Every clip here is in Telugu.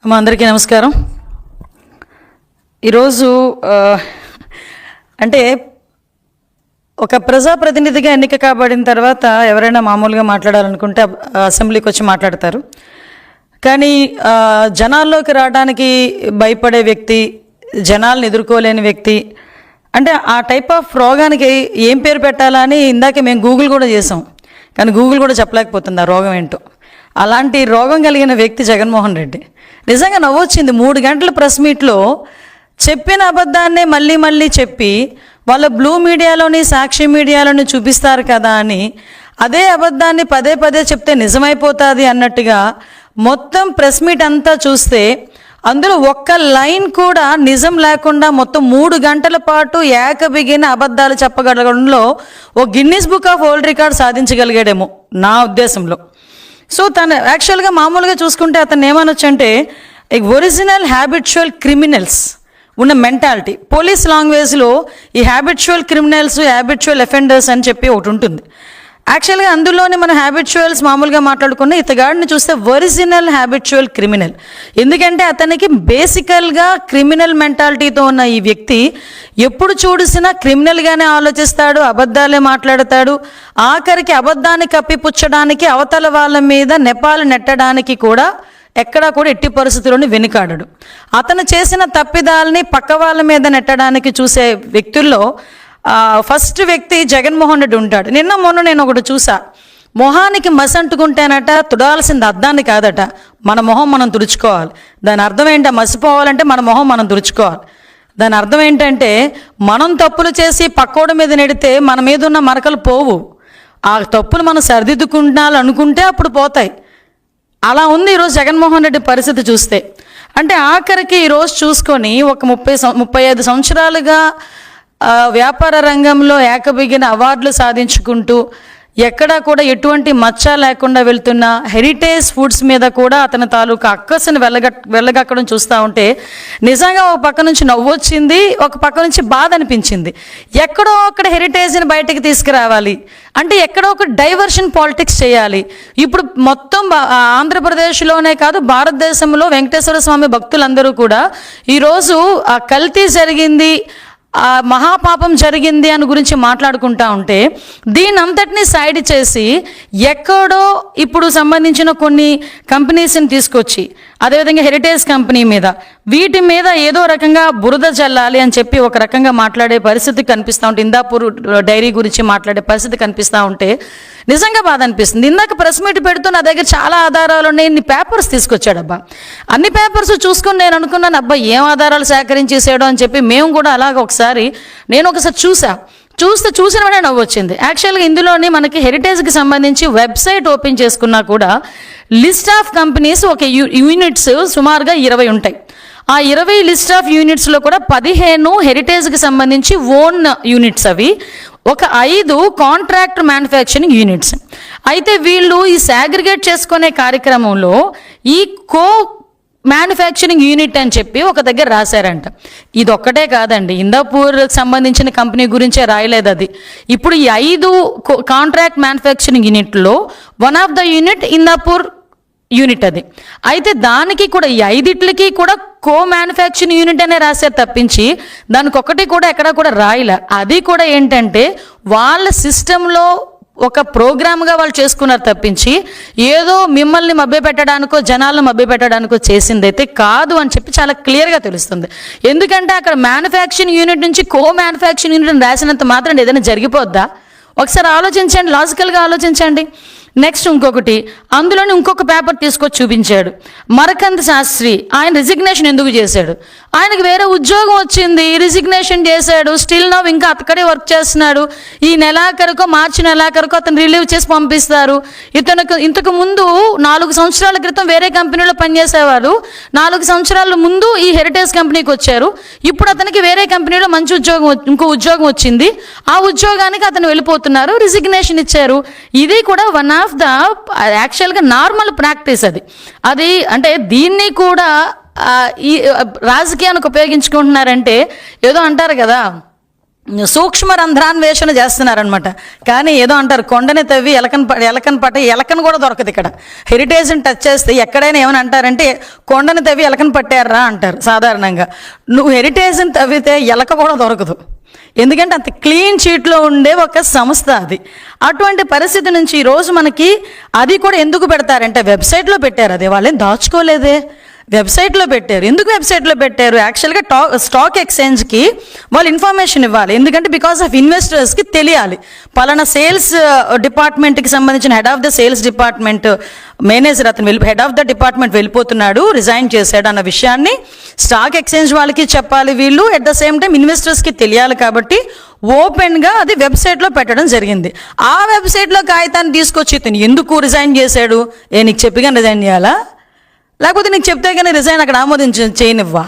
అమ్మ అందరికీ నమస్కారం. ఈరోజు అంటే ఒక ప్రజాప్రతినిధిగా ఎన్నిక కాబడిన తర్వాత ఎవరైనా మామూలుగా మాట్లాడాలనుకుంటే అసెంబ్లీకి వచ్చి మాట్లాడతారు. కానీ జనాల్లోకి రావడానికి భయపడే వ్యక్తి, జనాలను ఎదుర్కోలేని వ్యక్తి, అంటే ఆ టైప్ ఆఫ్ రోగానికి ఏం పేరు పెట్టాలా అని ఇందాక మేము గూగుల్ కూడా చేసాం, కానీ గూగుల్ కూడా చెప్పలేకపోతుంది ఆ రోగం ఏంటో. అలాంటి రోగం కలిగిన వ్యక్తి జగన్మోహన్ రెడ్డి. నిజంగా నవ్వొచ్చింది. 3 గంటల ప్రెస్ మీట్లో చెప్పిన అబద్ధాన్నే మళ్ళీ మళ్ళీ చెప్పి వాళ్ళ బ్లూ మీడియాలోని సాక్షి మీడియాలోని చూపిస్తారు కదా అని అదే అబద్ధాన్ని పదే పదే చెప్తే నిజమైపోతుంది అన్నట్టుగా మొత్తం ప్రెస్ మీట్ అంతా చూస్తే అందులో ఒక్క లైన్ కూడా నిజం లేకుండా మొత్తం 3 గంటల పాటు ఏకబిగిన అబద్ధాలు చెప్పగలగడంలో ఓ Guinness book of world record సాధించగలిగాడేమో నా ఉద్దేశంలో. సో తను యాక్చువల్గా మామూలుగా చూసుకుంటే అతను ఏమనొచ్చు అంటే ఒరిజినల్ హ్యాబిచువల్ క్రిమినల్స్ ఉన్న మెంటాలిటీ. పోలీస్ లాంగ్వేజ్లో ఈ హ్యాబిచువల్ క్రిమినల్స్, హ్యాబిచువల్ అఫెండర్స్ అని చెప్పి ఒకటి ఉంటుంది. యాక్చువల్గా అందులోనే మన హ్యాబిచువల్స్ మామూలుగా మాట్లాడుకున్న ఇతగాడిని చూస్తే ఒరిజినల్ హ్యాబిచువల్ క్రిమినల్. ఎందుకంటే అతనికి బేసికల్గా క్రిమినల్ మెంటాలిటీతో ఉన్న ఈ వ్యక్తి ఎప్పుడు చూసినా క్రిమినల్గానే ఆలోచిస్తాడు, అబద్ధాలే మాట్లాడతాడు. ఆఖరికి అబద్ధాన్ని కప్పిపుచ్చడానికి అవతల వాళ్ళ మీద నెపాలు నెట్టడానికి కూడా ఎక్కడా కూడా ఎట్టి పరిస్థితుల్లోని వెనుకాడడు. అతను చేసిన తప్పిదాలని పక్క వాళ్ళ మీద నెట్టడానికి చూసే వ్యక్తుల్లో ఫస్ట్ వ్యక్తి జగన్మోహన్ రెడ్డి ఉంటాడు. మొన్న నేను ఒకటి చూసా, మొహానికి మసి అంటుకుంటేనట తుడాల్సింది అద్దాన్ని కాదట, మన మొహం మనం తుడుచుకోవాలి. దాని అర్థం ఏంటో, మసిపోవాలంటే మన మొహం మనం తుడుచుకోవాలి. దాని అర్థం ఏంటంటే మనం తప్పులు చేసి పక్కోడి మీద నెడితే మన మీద ఉన్న మరకలు పోవు. ఆ తప్పులు మనం సరిదిద్దుకుంటాలనుకుంటే అప్పుడు పోతాయి. అలా ఉంది ఈరోజు జగన్మోహన్ రెడ్డి పరిస్థితి చూస్తే. అంటే ఆఖరికి ఈరోజు చూసుకొని ఒక 35 సంవత్సరాలుగా వ్యాపార రంగంలో ఏకబిగిన అవార్డులు సాధించుకుంటూ ఎక్కడా కూడా ఎటువంటి మచ్చ లేకుండా వెళ్తున్న హెరిటేజ్ ఫుడ్స్ మీద కూడా అతని తాలూకా అక్కసుని వెళ్ళగక్కడం చూస్తూ ఉంటే నిజంగా ఒక పక్క నుంచి నవ్వొచ్చింది, ఒక పక్క నుంచి బాధ అనిపించింది. ఎక్కడో అక్కడ హెరిటేజ్ని బయటకు తీసుకురావాలి అంటే ఎక్కడో ఒక డైవర్షన్ పాలిటిక్స్ చేయాలి. ఇప్పుడు మొత్తం ఆంధ్రప్రదేశ్లోనే కాదు భారతదేశంలో వెంకటేశ్వర స్వామి భక్తులందరూ కూడా ఈరోజు ఆ కల్తీ జరిగింది, ఆ మహాపాపం జరిగింది అని గురించి మాట్లాడుకుంటా ఉంటే దీని అంతటినీ సైడ్ చేసి ఎక్కడో ఇప్పుడు సంబంధించిన కొన్ని కంపెనీస్ని తీసుకొచ్చి అదేవిధంగా హెరిటేజ్ కంపెనీ మీద వీటి మీద ఏదో రకంగా బురద జల్లాలి అని చెప్పి ఒక రకంగా మాట్లాడే పరిస్థితి కనిపిస్తూ ఉంటే, ఇందాపూర్ డైరీ గురించి మాట్లాడే పరిస్థితి కనిపిస్తూ ఉంటే నిజంగా బాధ అనిపిస్తుంది. ఇందాక ప్రెస్ మీట్ పెడుతూ నా దగ్గర చాలా ఆధారాలు ఉన్నాయి, ఇన్ని పేపర్స్ తీసుకొచ్చాడబ్బా. అన్ని పేపర్స్ చూసుకుని నేను అనుకున్నాను, అబ్బా ఏం ఆధారాలు సేకరించేసాడో అని చెప్పి మేము కూడా అలాగ నేను ఒకసారి చూసిన వెంటనే నవ్వు వచ్చింది. యాక్చువల్గా ఇందులోని మనకి హెరిటేజ్కి సంబంధించి వెబ్సైట్ ఓపెన్ చేసుకున్నా కూడా లిస్ట్ ఆఫ్ కంపెనీస్ ఒక యూనిట్స్ సుమారుగా 20 ఉంటాయి. ఆ 20 లిస్ట్ ఆఫ్ యూనిట్స్లో కూడా 15 హెరిటేజ్కి సంబంధించి ఓన్ యూనిట్స్, అవి ఒక 5 కాంట్రాక్ట్ మ్యానుఫ్యాక్చరింగ్ యూనిట్స్. అయితే వీళ్ళు ఈ సాగ్రిగేట్ చేసుకునే కార్యక్రమంలో ఈ మ్యానుఫ్యాక్చరింగ్ యూనిట్ అని చెప్పి ఒక దగ్గర రాశారంట. ఇది ఒక్కటే కాదండి, ఇందాపూర్ సంబంధించిన కంపెనీ గురించే రాయలేదు అది. ఇప్పుడు ఈ 5 కాంట్రాక్ట్ మ్యానుఫ్యాక్చరింగ్ యూనిట్లో one of the unit Indapur unit అది. అయితే దానికి కూడా ఈ 5టికి కూడా మ్యానుఫ్యాక్చరింగ్ యూనిట్ అనే రాశారు తప్పించి దానికి ఒకటి కూడా ఎక్కడా కూడా రాయలే. అది కూడా ఏంటంటే వాళ్ళ సిస్టంలో ఒక ప్రోగ్రామ్గా వాళ్ళు చేసుకున్నారు తప్పించి ఏదో మిమ్మల్ని మభ్యపెట్టడానికో జనాలను మభ్యపెట్టడానికో చేసిందైతే కాదు అని చెప్పి చాలా క్లియర్గా తెలుస్తుంది. ఎందుకంటే అక్కడ మ్యానుఫ్యాక్చరింగ్ యూనిట్ నుంచి మ్యానుఫ్యాక్చరింగ్ యూనిట్ రాసినంత మాత్రం ఏదైనా జరిగిపోద్దా? ఒకసారి ఆలోచించండి, లాజికల్గా ఆలోచించండి. నెక్స్ట్ ఇంకొకటి, అందులోని ఇంకొక పేపర్ తీసుకొచ్చి చూపించాడు. మరకంద్ శాస్త్రి ఆయన రిజిగ్నేషన్ ఎందుకు చేశాడు? ఆయనకు వేరే ఉద్యోగం వచ్చింది, రిజిగ్నేషన్ చేశాడు. స్టిల్ నవ్ ఇంకా అక్కడే వర్క్ చేస్తున్నాడు. ఈ నెలాఖరుకో మార్చి నెలాఖరుకో అతను రిలీవ్ చేసి పంపిస్తారు. ఇంతకు ముందు 4 సంవత్సరాల క్రితం వేరే కంపెనీలో పనిచేసేవారు. 4 సంవత్సరాల ముందు ఈ హెరిటేజ్ కంపెనీకి వచ్చారు. ఇప్పుడు అతనికి వేరే కంపెనీలో మంచి ఇంకో ఉద్యోగం వచ్చింది. ఆ ఉద్యోగానికి అతను వెళ్ళిపోతున్నారు, రిజిగ్నేషన్ ఇచ్చారు. ఇది కూడా వన్ ఆఫ్ ద యాక్చువల్గా నార్మల్ ప్రాక్టీస్ అది. అంటే దీన్ని కూడా ఈ రాజకీయానికి ఉపయోగించుకుంటున్నారంటే ఏదో అంటారు కదా, సూక్ష్మ రంధ్రాన్వేషణ చేస్తున్నారనమాట. కానీ ఏదో అంటారు, కొండని తవ్వి ఎలకను కూడా దొరకదు. ఇక్కడ హెరిటేజ్ని టచ్ చేస్తే ఎక్కడైనా ఏమని అంటారంటే కొండని తవ్వి ఎలకను పట్టారా అంటారు సాధారణంగా. నువ్వు హెరిటేజ్ని తవ్వితే ఎలక కూడా దొరకదు, ఎందుకంటే అంత క్లీన్ షీట్లో ఉండే ఒక సంస్థ అది. అటువంటి పరిస్థితి నుంచి ఈరోజు మనకి అది కూడా ఎందుకు పెడతారంటే వెబ్సైట్లో పెట్టారు. అది వాళ్ళేం దాచుకోలేదే, వెబ్సైట్లో పెట్టారు. ఎందుకు వెబ్సైట్లో పెట్టారు? యాక్చువల్గా స్టాక్ ఎక్స్చేంజ్కి వాళ్ళు ఇన్ఫర్మేషన్ ఇవ్వాలి. ఎందుకంటే బికాస్ ఆఫ్ ఇన్వెస్టర్స్కి తెలియాలి, పలానా సేల్స్ డిపార్ట్మెంట్కి సంబంధించిన head of the sales department manager అతను హెడ్ ఆఫ్ ద డిపార్ట్మెంట్ వెళ్ళిపోతున్నాడు, రిజైన్ చేశాడు అన్న విషయాన్ని స్టాక్ ఎక్స్చేంజ్ వాళ్ళకి చెప్పాలి వీళ్ళు. ఎట్ ద సేమ్ టైం ఇన్వెస్టర్స్కి తెలియాలి. కాబట్టి ఓపెన్గా అది వెబ్సైట్లో పెట్టడం జరిగింది. ఆ వెబ్సైట్లో కాగితాన్ని తీసుకొచ్చి ఇతను ఎందుకు రిజైన్ చేశాడు? నీకు చెప్పిగా రిజైన్ చేయాలా, లేకపోతే నీకు చెప్తే కానీ రిజైన్ అక్కడ చేయనివ్వా?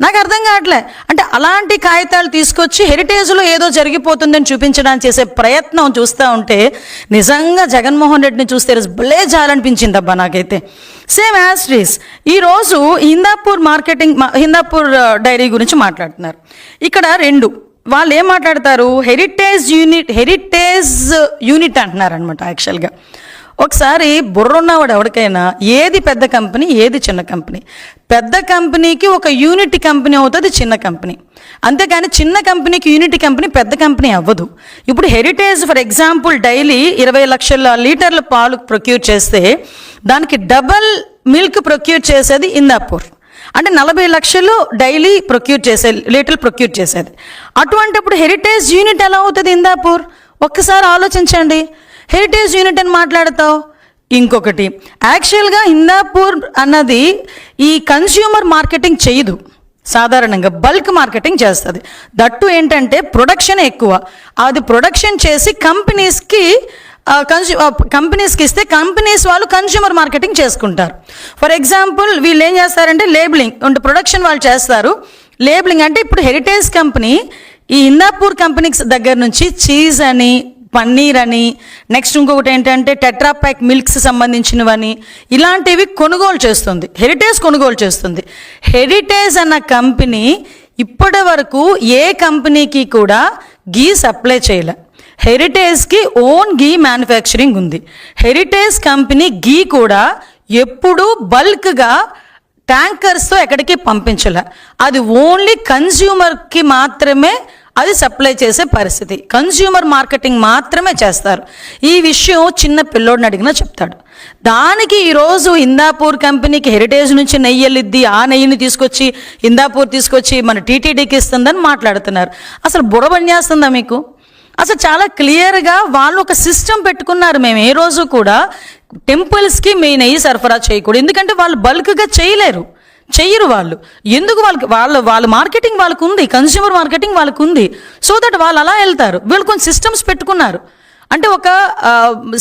నాకు అర్థం కావట్లే. అంటే అలాంటి కాగితాలు తీసుకొచ్చి హెరిటేజ్లో ఏదో జరిగిపోతుందని చూపించడానికి చేసే ప్రయత్నం చూస్తూ ఉంటే నిజంగా జగన్మోహన్ రెడ్డిని చూస్తే భలే జాలనిపించింది అబ్బా నాకైతే. సేమ్ యాస్ట్రీస్ ఈరోజు హిందాపూర్ డైరీ గురించి మాట్లాడుతున్నారు. ఇక్కడ వాళ్ళు ఏం మాట్లాడతారు, హెరిటేజ్ యూనిట్ అంటున్నారు అనమాట. యాక్చువల్గా ఒకసారి బుర్రున్నవాడు ఎవరికైనా ఏది పెద్ద కంపెనీ ఏది చిన్న కంపెనీ, పెద్ద కంపెనీకి ఒక యూనిట్ కంపెనీ అవుతుంది చిన్న కంపెనీ, అంతేకాని చిన్న కంపెనీకి యూనిట్ కంపెనీ పెద్ద కంపెనీ అవ్వదు. ఇప్పుడు హెరిటేజ్ ఫర్ ఎగ్జాంపుల్ డైలీ 20 లక్షల లీటర్ల పాలు ప్రొక్యూర్ చేస్తే దానికి డబల్ మిల్క్ ప్రొక్యూర్ చేసేది హిందాపూర్. అంటే 40 లక్షలు డైలీ లీటర్లు ప్రొక్యూర్ చేసేది. అటువంటిప్పుడు హెరిటేజ్ యూనిట్ ఎలా అవుతుంది హిందాపూర్? ఒక్కసారి ఆలోచించండి. హెరిటేజ్ యూనిట్ అని మాట్లాడతావు. ఇంకొకటి, యాక్చువల్గా హిందాపూర్ అన్నది ఈ కన్స్యూమర్ మార్కెటింగ్ చేయదు, సాధారణంగా బల్క్ మార్కెటింగ్ చేస్తుంది. దట్టు ఏంటంటే ప్రొడక్షన్ ఎక్కువ. అది ప్రొడక్షన్ చేసి కంపెనీస్కి ఇస్తే కంపెనీస్ వాళ్ళు కన్స్యూమర్ మార్కెటింగ్ చేసుకుంటారు. ఫర్ ఎగ్జాంపుల్ వీళ్ళు ఏం చేస్తారంటే లేబులింగ్ అంటే ప్రొడక్షన్ వాళ్ళు చేస్తారు. లేబులింగ్ అంటే ఇప్పుడు హెరిటేజ్ కంపెనీ ఈ హిందాపూర్ కంపెనీస్ దగ్గర నుంచి చీజ్ అని, పన్నీర్ అని, నెక్స్ట్ ఇంకొకటి ఏంటంటే టెట్రాప్యాక్ మిల్క్స్ సంబంధించినవని ఇలాంటివి కొనుగోలు చేస్తుంది, హెరిటేజ్ కొనుగోలు చేస్తుంది. హెరిటేజ్ అన్న కంపెనీ ఇప్పటి వరకు ఏ కంపెనీకి కూడా గీ సప్లై చేయలే. హెరిటేజ్కి ఓన్ గీ మ్యానుఫ్యాక్చరింగ్ ఉంది. హెరిటేజ్ కంపెనీ గీ కూడా ఎప్పుడూ బల్క్గా ట్యాంకర్స్తో ఎక్కడికి పంపించలే. అది ఓన్లీ కన్స్యూమర్కి మాత్రమే అది సప్లై చేసే పరిస్థితి. కన్స్యూమర్ మార్కెటింగ్ మాత్రమే చేస్తారు. ఈ విషయం చిన్న పిల్లోడిని అడిగినా చెప్తాడు. దానికి ఈరోజు హిందాపూర్ కంపెనీకి హెరిటేజ్ నుంచి నెయ్యి వెళ్ళిద్ది, ఆ నెయ్యిని తీసుకొచ్చి హిందాపూర్ తీసుకొచ్చి మన టీటీడీకి ఇస్తుందని మాట్లాడుతున్నారు. అసలు బుడబన్యాస్తుందా మీకు? అసలు చాలా క్లియర్గా వాళ్ళు ఒక సిస్టమ్ పెట్టుకున్నారు. మేము ఏ రోజు కూడా టెంపుల్స్కి మీ నెయ్యి సరఫరా చేయకూడదు, ఎందుకంటే వాళ్ళు బల్క్గా చెయ్యరు వాళ్ళు. ఎందుకు వాళ్ళ మార్కెటింగ్ వాళ్ళకు ఉంది, కన్స్యూమర్ మార్కెటింగ్ వాళ్ళకు ఉంది. సో దట్ వాళ్ళు అలా వెళ్తారు. వీళ్ళు కొన్ని సిస్టమ్స్ పెట్టుకున్నారు. అంటే ఒక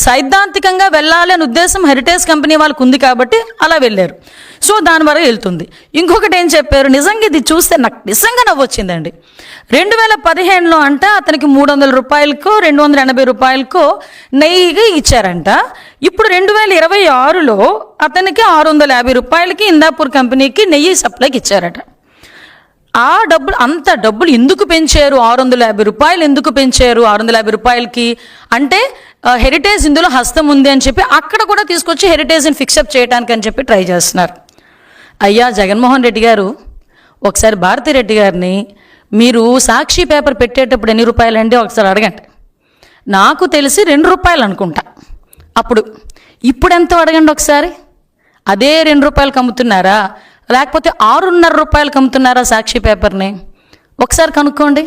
సైద్ధాంతికంగా వెళ్ళాలి అనే ఉద్దేశం హెరిటేజ్ కంపెనీ వాళ్ళకు ఉంది కాబట్టి అలా వెళ్ళారు. సో దాని వరకు వెళ్తుంది. ఇంకొకటి ఏం చెప్పారు, నిజంగా ఇది చూస్తే నాకు నిజంగా నవ్వొచ్చిందండి. 2015లో అంట అతనికి 300 రూపాయలకో 280 రూపాయలకో నెయ్యి ఇచ్చారంట. ఇప్పుడు 2026లో అతనికి 650 రూపాయలకి హిందాపూర్ కంపెనీకి నెయ్యి సప్లైకి ఇచ్చారట. ఆ అంత డబ్బులు ఎందుకు పెంచారు? 650 రూపాయలు ఎందుకు పెంచారు? 650 రూపాయలకి అంటే హెరిటేజ్ ఇందులో హస్తం ఉంది అని చెప్పి అక్కడ కూడా తీసుకొచ్చి హెరిటేజ్ని ఫిక్సప్ చేయడానికి అని చెప్పి ట్రై చేస్తున్నారు. అయ్యా జగన్మోహన్ రెడ్డి గారు, ఒకసారి భారతిరెడ్డి గారిని మీరు సాక్షి పేపర్ పెట్టేటప్పుడు ఎన్ని రూపాయలండి ఒకసారి అడగండి. నాకు తెలిసి 2 రూపాయలు అనుకుంటా అప్పుడు. ఇప్పుడు ఎంతో అడగండి ఒకసారి. అదే 2 రూపాయలకు అమ్ముతున్నారా, లేకపోతే 6.5 రూపాయలకు అమ్ముతున్నారా సాక్షి పేపర్ని? ఒకసారి కనుక్కోండి.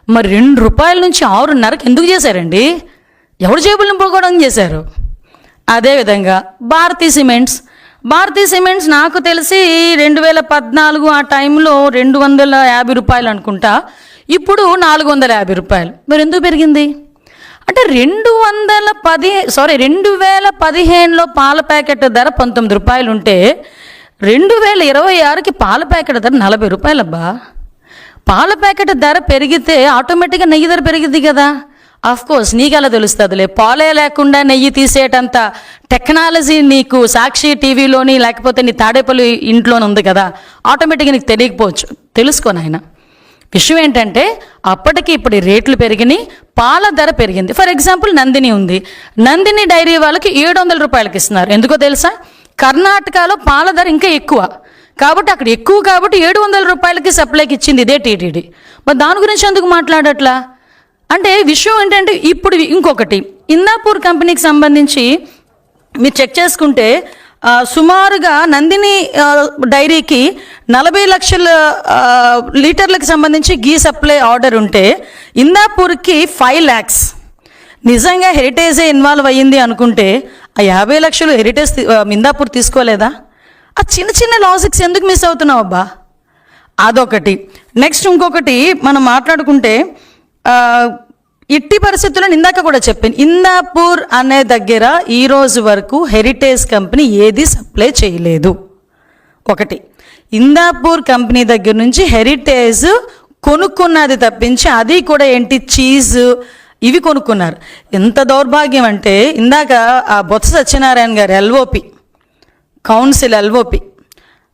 మరి 2 రూపాయల నుంచి 6.5కి ఎందుకు చేశారండి? ఎవరు జేబులు నింపుకోవడం చేశారు? అదేవిధంగా భారతీ సిమెంట్స్ నాకు తెలిసి 2014 ఆ టైంలో 250 రూపాయలు అనుకుంటా, ఇప్పుడు 450 రూపాయలు. మరి ఎందుకు పెరిగింది? అంటే 2015లో పాల ప్యాకెట్ ధర 19 రూపాయలు ఉంటే 2026కి పాల ప్యాకెట్ ధర 40 రూపాయలబ్బా. పాల ప్యాకెట్ ధర పెరిగితే ఆటోమేటిక్గా నెయ్యి ధర పెరిగిద్ది కదా. కోర్స్ నీకు ఎలా తెలుస్తుందిలే, పాలే లేకుండా నెయ్యి తీసేటంత టెక్నాలజీ నీకు సాక్షి టీవీలోని లేకపోతే నీ తాడేపల్లి ఇంట్లోనే ఉంది కదా, ఆటోమేటిక్గా నీకు తెలియకపోవచ్చు. తెలుసుకో నాయన, విషయం ఏంటంటే అప్పటికి ఇప్పుడు రేట్లు పెరిగినాయి, పాల ధర పెరిగింది. ఫర్ ఎగ్జాంపుల్ నందిని ఉంది, నందిని డైరీ వాళ్ళకి 700 రూపాయలకి ఇస్తున్నారు. ఎందుకో తెలుసా? కర్ణాటకలో పాల ధర ఇంకా ఎక్కువ కాబట్టి అక్కడ ఎక్కువ కాబట్టి 700 రూపాయలకి సప్లైకి ఇచ్చింది ఇదే టీటీడీ. మరి దాని గురించి ఎందుకు మాట్లాడట్లా అంటే విషయం ఏంటంటే ఇప్పుడు ఇంకొకటి ఇందాపూర్ కంపెనీకి సంబంధించి మీరు చెక్ చేసుకుంటే సుమారుగా నందిని డైరీకి 40 లక్షల లీటర్లకు సంబంధించి గీ సప్లై ఆర్డర్ ఉంటే ఇందాపూర్కి 5 lakhs. నిజంగా హెరిటేజే ఇన్వాల్వ్ అయ్యింది అనుకుంటే ఆ 50 లక్షలు హెరిటేజ్ ఇందాపూర్ తీసుకోలేదా? ఆ చిన్న చిన్న లాజిక్స్ ఎందుకు మిస్ అవుతున్నావు అబ్బా? అదొకటి. నెక్స్ట్ ఇంకొకటి మనం మాట్లాడుకుంటే ఇట్టి పరిస్థితుల్లో ఇందాక కూడా చెప్పాను, ఇందాపూర్ అనే దగ్గర ఈరోజు వరకు హెరిటేజ్ కంపెనీ ఏది సప్లై చేయలేదు. ఒకటి, ఇందాపూర్ కంపెనీ దగ్గర నుంచి హెరిటేజ్ కొనుక్కున్నది తప్పించి అది కూడా ఏంటి చీజ్ ఇవి కొనుక్కున్నారు. ఎంత దౌర్భాగ్యం అంటే ఇందాక ఆ బొత్స సత్యనారాయణ గారు ఎల్ఓపి కౌన్సిల్ ఎల్ఓపి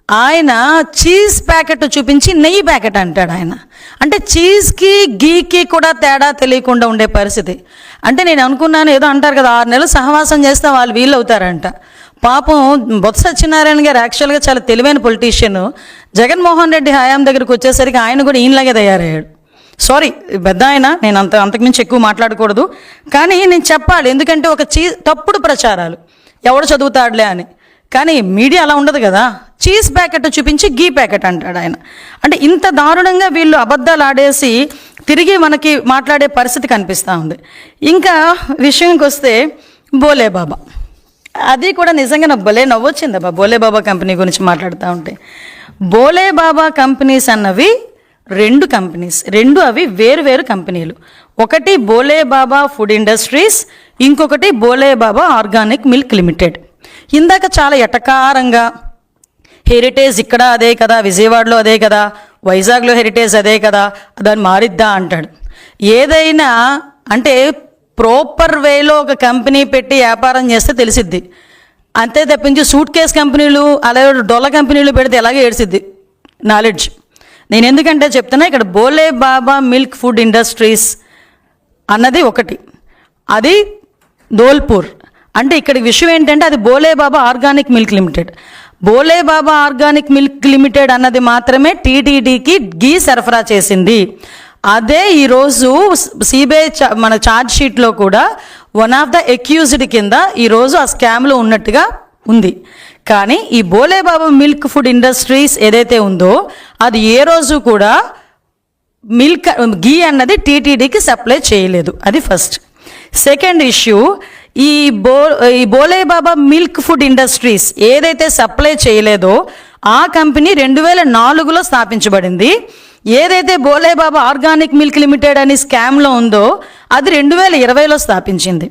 ఆయన చీజ్ ప్యాకెట్ చూపించి నెయ్యి ప్యాకెట్ అంటాడు ఆయన. అంటే చీజ్కి గీకి కూడా తేడా తెలియకుండా ఉండే పరిస్థితి. అంటే నేను అనుకున్నాను ఏదో అంటారు కదా 6 నెలలు సహవాసం చేస్తే వాళ్ళు వీళ్ళు అవుతారంట. పాపం బొత్స సత్యనారాయణ గారు యాక్చువల్గా చాలా తెలివైన పొలిటీషియన్. జగన్మోహన్ రెడ్డి హయాం దగ్గరికి వచ్చేసరికి ఆయన కూడా ఈయనలాగే తయారయ్యాడు. సారీ పెద్ద ఆయన, నేను అంతకుమించి ఎక్కువ మాట్లాడకూడదు కానీ నేను చెప్పాలి. ఎందుకంటే ఒక తప్పుడు ప్రచారాలు ఎవడు చదువుతాడులే అని, కానీ మీడియా అలా ఉండదు కదా. చీజ్ ప్యాకెట్ చూపించి గీ ప్యాకెట్ అంటాడు ఆయన. అంటే ఇంత దారుణంగా వీళ్ళు అబద్ధాలు ఆడేసి తిరిగి మనకి మాట్లాడే పరిస్థితి కనిపిస్తూ ఉంది. ఇంకా విషయంకి వస్తే బోలేబాబా, అది కూడా నిజంగా నాకు భలే నవ్వొచ్చిందబ్బా బోలేబాబా కంపెనీ గురించి మాట్లాడుతూ ఉంటే. బోలేబాబా కంపెనీస్ అన్నవి 2 కంపెనీస్, అవి వేరు కంపెనీలు. ఒకటి బోలేబాబా ఫుడ్ ఇండస్ట్రీస్, ఇంకొకటి బోలేబాబా ఆర్గానిక్ మిల్క్ లిమిటెడ్. ఇందాక చాలా ఎటకారంగా హెరిటేజ్ ఇక్కడ అదే కదా, విజయవాడలో అదే కదా, వైజాగ్లో హెరిటేజ్ అదే కదా, దాన్ని మారిద్దా అంటాడు. ఏదైనా అంటే ప్రాపర్ వేలో ఒక కంపెనీ పెట్టి వ్యాపారం చేస్తే తెలిసిద్ది. అంతే తప్పించి సూట్ కేస్ కంపెనీలు అలాగే డొల్ల కంపెనీలు పెడితే ఎలాగే ఏడ్చిద్ది నాలెడ్జ్. నేను ఎందుకంటే చెప్తున్నా, ఇక్కడ బోలేబాబా మిల్క్ ఫుడ్ ఇండస్ట్రీస్ అన్నది ఒకటి, అది ధోల్పూర్. అంటే ఇక్కడ విషయం ఏంటంటే అది Bhole Baba organic milk limited. Bhole Baba organic milk limited అన్నది మాత్రమే టీటీడీకి గీ సరఫరా చేసింది. అదే ఈరోజు సిబిఐ మన ఛార్జ్ షీట్లో కూడా వన్ ఆఫ్ ద అక్యూజ్డ్ కింద ఈరోజు ఆ స్కామ్లో ఉన్నట్టుగా ఉంది. కానీ ఈ బోలేబాబా మిల్క్ ఫుడ్ ఇండస్ట్రీస్ ఏదైతే ఉందో అది ఏ రోజు కూడా గీ అన్నది టీటీడీకి సప్లై చేయలేదు. అది ఫస్ట్. సెకండ్ ఇష్యూ, ఈ బోలేబాబా మిల్క్ ఫుడ్ ఇండస్ట్రీస్ ఏదైతే సప్లై చేయలేదో ఆ కంపెనీ 2004లో స్థాపించబడింది. ఏదైతే బోలేబాబా ఆర్గానిక్ మిల్క్ లిమిటెడ్ అని స్కామ్లో ఉందో అది 2020లో స్థాపించింది.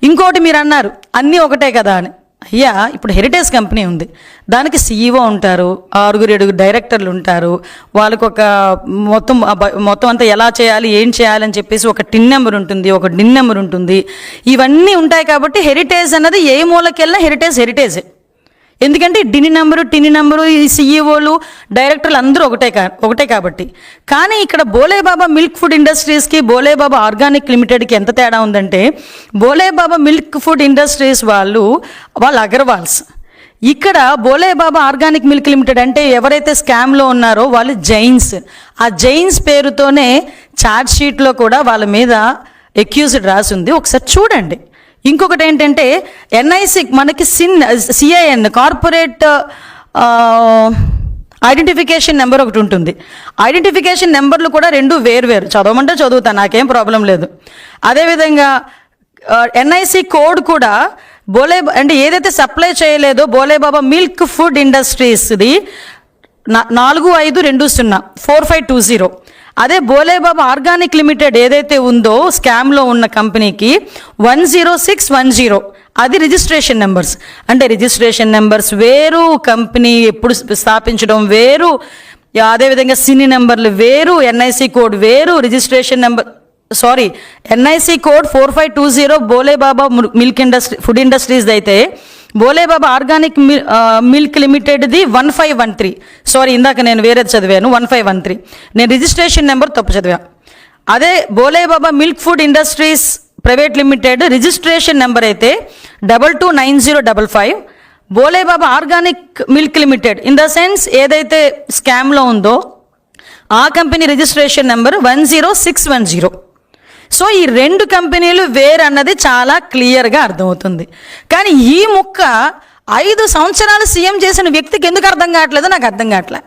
ఇంకోటి మీరు అన్నారు అన్నీ ఒకటే కదా అని. అయ్యా, ఇప్పుడు హెరిటేజ్ కంపెనీ ఉంది, దానికి CEO ఉంటారు, 6-7 డైరెక్టర్లు ఉంటారు, వాళ్ళకు ఒక మొత్తం అంతా ఎలా చేయాలి ఏం చేయాలని చెప్పేసి ఒక టిన్ నెంబర్ ఉంటుంది, ఒక డిన్ నెంబర్ ఉంటుంది, ఇవన్నీ ఉంటాయి. కాబట్టి హెరిటేజ్ అన్నది ఏ మూలకెళ్ళినా హెరిటేజే. ఎందుకంటే టిని నెంబరు ఈ CEOలు డైరెక్టర్లు అందరూ ఒకటే కాబట్టి. కానీ ఇక్కడ బోలేబాబా మిల్క్ ఫుడ్ ఇండస్ట్రీస్కి బోలేబాబా ఆర్గానిక్ లిమిటెడ్కి ఎంత తేడా ఉందంటే, బోలేబాబా మిల్క్ ఫుడ్ ఇండస్ట్రీస్ వాళ్ళు అగర్వాల్స్. ఇక్కడ బోలేబాబా ఆర్గానిక్ మిల్క్ లిమిటెడ్ అంటే ఎవరైతే స్కామ్లో ఉన్నారో వాళ్ళు జైన్స్. ఆ జైన్స్ పేరుతోనే ఛార్జ్ షీట్లో కూడా వాళ్ళ మీద అక్యూజ్డ్ రాసి ఉంది, ఒకసారి చూడండి. ఇంకొకటి ఏంటంటే NIC మనకి CIN కార్పొరేట్ ఐడెంటిఫికేషన్ నెంబర్ ఒకటి ఉంటుంది. ఐడెంటిఫికేషన్ నెంబర్లు కూడా 2 వేరు. చదవమంటే చదువుతాను, నాకేం ప్రాబ్లం లేదు. అదేవిధంగా NIC కోడ్ కూడా అంటే ఏదైతే సప్లై చేయలేదో బోలేబాబా మిల్క్ ఫుడ్ ఇండస్ట్రీస్ది 4520 4520. అదే బోలేబాబా ఆర్గానిక్ లిమిటెడ్ ఏదైతే ఉందో స్కామ్లో ఉన్న కంపెనీకి 10610. అది రిజిస్ట్రేషన్ నెంబర్స్. అంటే రిజిస్ట్రేషన్ నెంబర్స్ వేరు, కంపెనీ ఎప్పుడు స్థాపించడం వేరు, అదేవిధంగా సిని నెంబర్లు వేరు, NIC కోడ్ వేరు, registration number NIC code 4520 Bhole Baba milk food industries అయితే బోలేబాబా ఆర్గానిక్ మిల్క్ లిమిటెడ్ది 1513. సారీ, ఇందాక నేను వేరేది చదివాను, 1513. నేను రిజిస్ట్రేషన్ నెంబర్ తప్పు చదివా. అదే Bhole Baba milk food industries private limited registration number అయితే 229055. Bhole Baba organic milk limited in the sense ఏదైతే స్కామ్లో ఉందో ఆ కంపెనీ రిజిస్ట్రేషన్ నెంబర్ 10610. సో ఈ రెండు కంపెనీలు వేరన్నది చాలా క్లియర్గా అర్థమవుతుంది. కానీ ఈ ముక్క 5 సంవత్సరాలు సీఎం చేసిన వ్యక్తికి ఎందుకు అర్థం కావట్లేదో నాకు అర్థం కావట్లే.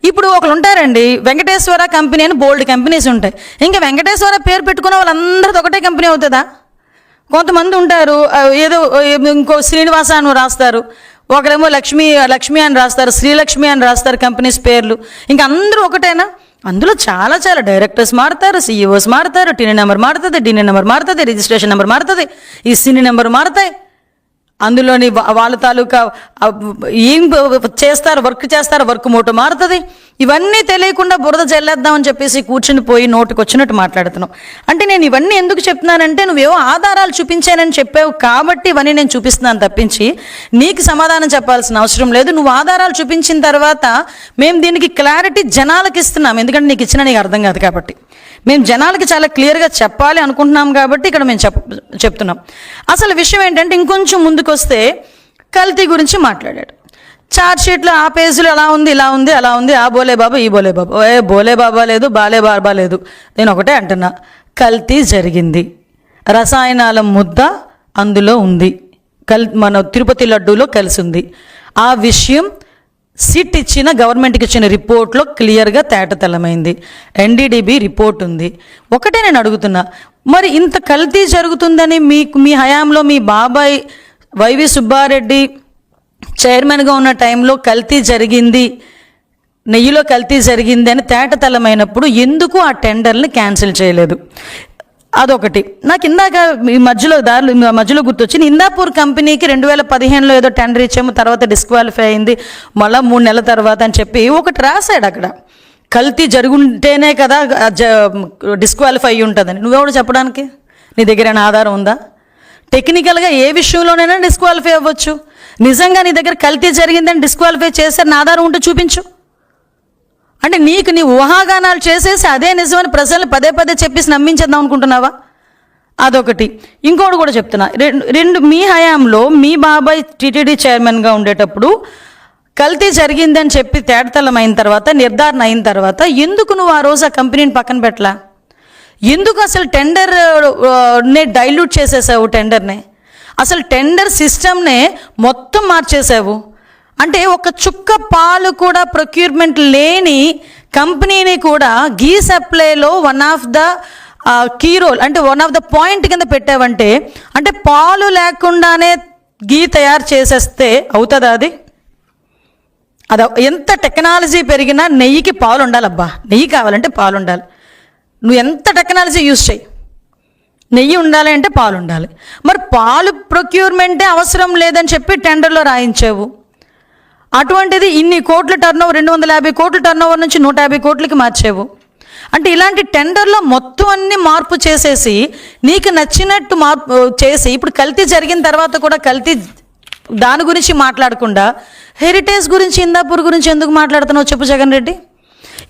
ఇప్పుడు ఒకరు ఉంటారండి, వెంకటేశ్వర కంపెనీ అని బోల్డ్ కంపెనీస్ ఉంటాయి. ఇంకా వెంకటేశ్వర పేరు పెట్టుకున్న వాళ్ళందరిది ఒకటే కంపెనీ అవుతుందా? కొంతమంది ఉంటారు, ఏదో ఇంకో శ్రీనివాస అని రాస్తారు, ఒకరేమో లక్ష్మి అని రాస్తారు, శ్రీలక్ష్మి అని రాస్తారు కంపెనీస్ పేర్లు. ఇంకా అందరూ ఒకటేనా? అందులో చాలా చాలా డైరెక్టర్స్ మారుతారు, సీఈఓస్ మారుతారు, టీనీ నెంబర్ మారుతుంది, డీనీ నెంబర్ మారుతుంది, రిజిస్ట్రేషన్ నెంబర్ మారుతుంది, ఈ సినీ నెంబర్ మారుతాయి. అందులోని వాళ్ళ తాలూకా ఏం చేస్తారు, వర్క్ మోటో మారుతుంది. ఇవన్నీ తెలియకుండా బురద జల్లేద్దామని చెప్పేసి కూర్చుని పోయి నోటికి వచ్చినట్టు మాట్లాడుతున్నావు. అంటే నేను ఇవన్నీ ఎందుకు చెప్తున్నానంటే, నువ్వేవో ఆధారాలు చూపించానని చెప్పావు కాబట్టి ఇవన్నీ నేను చూపిస్తున్నాను తప్పించి నీకు సమాధానం చెప్పాల్సిన అవసరం లేదు. నువ్వు ఆధారాలు చూపించిన తర్వాత మేము దీనికి క్లారిటీ జనాలకు ఇస్తున్నాం, ఎందుకంటే నీకు ఇచ్చినా నీకు అర్థం కాదు కాబట్టి. మేము జనాలకి చాలా క్లియర్గా చెప్పాలి అనుకుంటున్నాం కాబట్టి ఇక్కడ మేము చెప్తున్నాం. అసలు విషయం ఏంటంటే, ఇంకొంచెం ముందుకు వస్తే కల్తీ గురించి మాట్లాడాడు. చార్జ్ షీట్లో ఆ పేజీలో అలా ఉంది, ఇలా ఉంది, అలా ఉంది, ఆ బోలే బాబా, ఈ బోలే బాబా. బోలే బాబా లేదు, బాలే బాబా లేదు. నేను ఒకటే అంటున్నా, కల్తీ జరిగింది. రసాయనాల ముద్ద అందులో ఉంది, మన తిరుపతి లడ్డూలో కలిసి ఉంది. ఆ విషయం సిట్ ఇచ్చిన గవర్నమెంట్కి ఇచ్చిన రిపోర్ట్లో క్లియర్గా తేటతెల్లమైంది. ఎన్డీడీబీ రిపోర్ట్ ఉంది. ఒకటే నేను అడుగుతున్నా, మరి ఇంత కల్తీ జరుగుతుందని మీ హయాంలో మీ బాబాయ్ వైవి సుబ్బారెడ్డి చైర్మన్గా ఉన్న టైంలో కల్తీ జరిగింది, నెయ్యిలో కల్తీ జరిగింది అని తేటతెల్లమైనప్పుడు ఎందుకు ఆ టెండర్ని క్యాన్సిల్ చేయలేదు? అదొకటి. నాకు ఇందాక ఈ మధ్యలో గుర్తొచ్చింది, ఇందాపూర్ కంపెనీకి 2015లో ఏదో టెండర్ ఇచ్చాము, తర్వాత డిస్క్వాలిఫై అయింది, మళ్ళీ 3 నెలల తర్వాత అని చెప్పి ఒకటి రాశాడు అక్కడ. కల్తీ జరుగుంటేనే కదా డిస్క్వాలిఫై అయ్యి ఉంటుందని. నువ్వెవడు చెప్పడానికి? నీ దగ్గర ఆధారం ఉందా? టెక్నికల్గా ఏ విషయంలోనైనా డిస్క్వాలిఫై అవ్వచ్చు. నిజంగా నీ దగ్గర కల్తీ జరిగిందని డిస్క్వాలిఫై చేశారు, నా ఆధారం ఉంటే చూపించు. అంటే నీ ఊహాగానాలు చేసేసి అదే నిజమని ప్రజల్ని పదే చెప్పేసి నమ్మించేద్దాం అనుకుంటున్నావా? అదొకటి. ఇంకోటి కూడా చెప్తున్నా, మీ హయాంలో మీ బాబాయ్ టీటీడీ చైర్మన్గా ఉండేటప్పుడు కల్తీ జరిగిందని చెప్పి తేటతెల్లం అయిన తర్వాత, నిర్ధారణ అయిన తర్వాత ఎందుకు నువ్వు ఆ రోజు ఆ కంపెనీని పక్కన పెట్టలా? ఎందుకు అసలు టెండర్నే డైల్యూట్ చేసేసావు? టెండర్నే అసలు టెండర్ సిస్టమ్నే మొత్తం మార్చేసావు. అంటే ఒక చుక్క పాలు కూడా ప్రొక్యూర్మెంట్ లేని కంపెనీని కూడా గీ సప్లైలో one of the key role, అంటే వన్ ఆఫ్ ద పాయింట్ కింద పెట్టావంటే, అంటే పాలు లేకుండానే గీ తయారు చేసేస్తే అవుతుందా? అది ఎంత టెక్నాలజీ పెరిగినా నెయ్యికి పాలు ఉండాలబ్బా. నెయ్యి కావాలంటే పాలు ఉండాలి. నువ్వు ఎంత టెక్నాలజీ యూజ్ చేయి, నెయ్యి ఉండాలి అంటే పాలు ఉండాలి. మరి పాలు ప్రొక్యూర్మెంటే అవసరం లేదని చెప్పి టెండర్లో రాయించావు. అటువంటిది ఇన్ని కోట్ల టర్నోవర్, 250 కోట్ల టర్నోవర్ నుంచి 150 కోట్లకి మార్చావు. అంటే ఇలాంటి టెండర్లో మొత్తం అన్ని మార్పు చేసేసి నీకు నచ్చినట్టు మార్పు చేసి, ఇప్పుడు కల్తీ జరిగిన తర్వాత కూడా కల్తీ దాని గురించి మాట్లాడకుండా హెరిటేజ్ గురించి, ఇందాపూర్ గురించి ఎందుకు మాట్లాడుతున్నావు చెప్పు జగన్ రెడ్డి?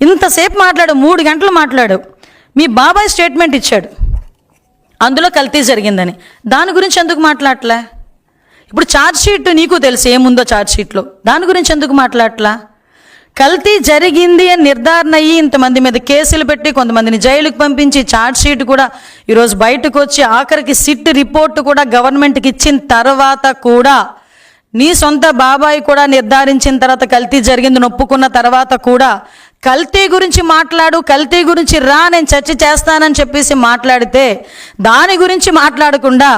ఇంతసేపు మాట్లాడు, 3 గంటలు మాట్లాడు. మీ బాబాయ్ స్టేట్మెంట్ ఇచ్చాడు అందులో కల్తీ జరిగిందని, దాని గురించి ఎందుకు మాట్లాడలే? ఇప్పుడు ఛార్జ్ షీట్ నీకు తెలుసు ఏముందో ఛార్జ్ షీట్లో, దాని గురించి ఎందుకు మాట్లాడలా? కల్తీ జరిగింది అని నిర్ధారణ అయ్యి ఇంతమంది మీద కేసులు పెట్టి కొంతమందిని జైలుకు పంపించి ఛార్జ్ షీట్ కూడా ఈరోజు బయటకు వచ్చి ఆఖరికి సిట్ రిపోర్టు కూడా గవర్నమెంట్కి ఇచ్చిన తర్వాత కూడా, నీ సొంత బాబాయ్ కూడా నిర్ధారించిన తర్వాత కల్తీ జరిగింది ఒప్పుకున్న తర్వాత కూడా కల్తీ గురించి మాట్లాడు, కల్తీ గురించి రా, నేను చర్చ చేస్తానని చెప్పేసి మాట్లాడితే, దాని గురించి మాట్లాడకుండా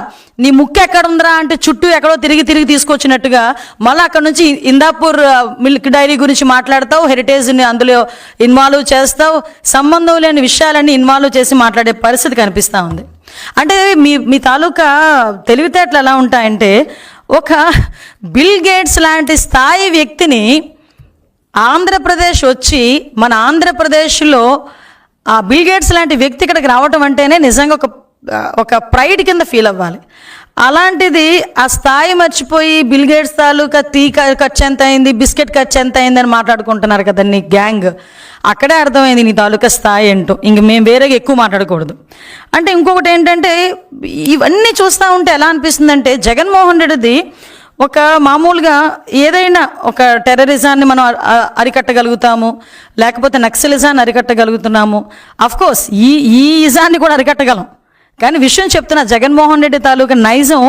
నీ ముక్కు ఎక్కడుందిరా అంటే చుట్టూ ఎక్కడో తిరిగి తీసుకొచ్చినట్టుగా మళ్ళీ అక్కడ నుంచి ఇందాపూర్ మిల్క్ డైరీ గురించి మాట్లాడతావు, హెరిటేజ్ని అందులో ఇన్వాల్వ్ చేస్తావు, సంబంధం లేని విషయాలన్నీ ఇన్వాల్వ్ చేసి మాట్లాడే పరిస్థితి కనిపిస్తూ ఉంది. అంటే మీ తాలూకా తెలివితేటలు ఎలా ఉంటాయంటే, ఒక బిల్ గేట్స్ లాంటి స్థాయి వ్యక్తిని ఆంధ్రప్రదేశ్ వచ్చి, మన ఆంధ్రప్రదేశ్లో ఆ బిల్ గేట్స్ లాంటి వ్యక్తి ఇక్కడికి రావటం అంటేనే నిజంగా ఒక ప్రైడ్ కింద ఫీల్ అవ్వాలి. అలాంటిది ఆ స్థాయి మర్చిపోయి బిల్ గేట్స్ తాలూకా టీ ఖర్చు ఎంత అయింది, బిస్కెట్ ఖర్చు ఎంత అయింది అని మాట్లాడుకుంటున్నారు కదా నీ గ్యాంగ్. అక్కడే అర్థమైంది నీ తాలూకా స్థాయి ఏంటో. ఇంక మేము వేరేగా ఎక్కువ మాట్లాడకూడదు. అంటే ఇంకొకటి ఏంటంటే, ఇవన్నీ చూస్తూ ఉంటే ఎలా అనిపిస్తుందంటే, జగన్మోహన్ రెడ్డిది ఒక మామూలుగా ఏదైనా ఒక టెర్రరిజాన్ని మనం అరికట్టగలుగుతాము, లేకపోతే నక్సలిజాన్ని అరికట్టగలుగుతున్నాము. అఫ్కోర్స్ ఈ ఇజాన్ని కూడా అరికట్టగలం. కానీ విషయం చెప్తున్నా, జగన్మోహన్ రెడ్డి తాలూకా నైజం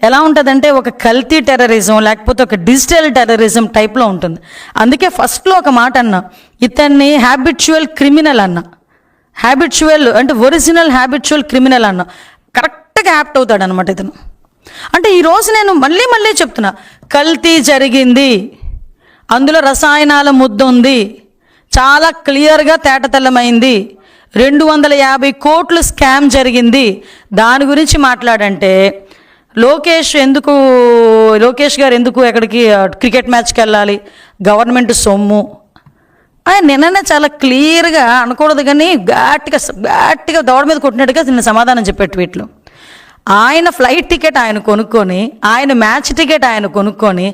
ఎలా ఉంటుందంటే ఒక కల్తీ టెర్రరిజం లేకపోతే ఒక డిజిటల్ టెర్రరిజం టైప్లో ఉంటుంది. అందుకే ఫస్ట్లో ఒక మాట అన్నా, ఇతన్ని హ్యాబిచువల్ క్రిమినల్ అన్న. హ్యాబిచువల్ అంటే ఒరిజినల్ హ్యాబిచువల్ క్రిమినల్ అన్న. కరెక్ట్గా యాప్ట్ అవుతాడు అనమాట ఇతను. అంటే ఈరోజు నేను మళ్ళీ చెప్తున్నా, కల్తీ జరిగింది, అందులో రసాయనాల ముద్ద ఉంది, చాలా క్లియర్గా తేటతెల్లమైంది, 250 కోట్లు స్కామ్ జరిగింది. దాని గురించి మాట్లాడంటే లోకేష్ గారు ఎందుకు ఎక్కడికి క్రికెట్ మ్యాచ్కి వెళ్ళాలి, గవర్నమెంట్ సొమ్ము ఆయన నిన్ననే చాలా క్లియర్గా అనకూడదు కానీ గట్టిగా దవడ మీద కొట్టినట్టుగా నిన్న సమాధానం చెప్పాడు ట్వీట్లో. ఆయన ఫ్లైట్ టికెట్ ఆయన కొనుక్కొని, ఆయన మ్యాచ్ టికెట్ ఆయన కొనుక్కొని,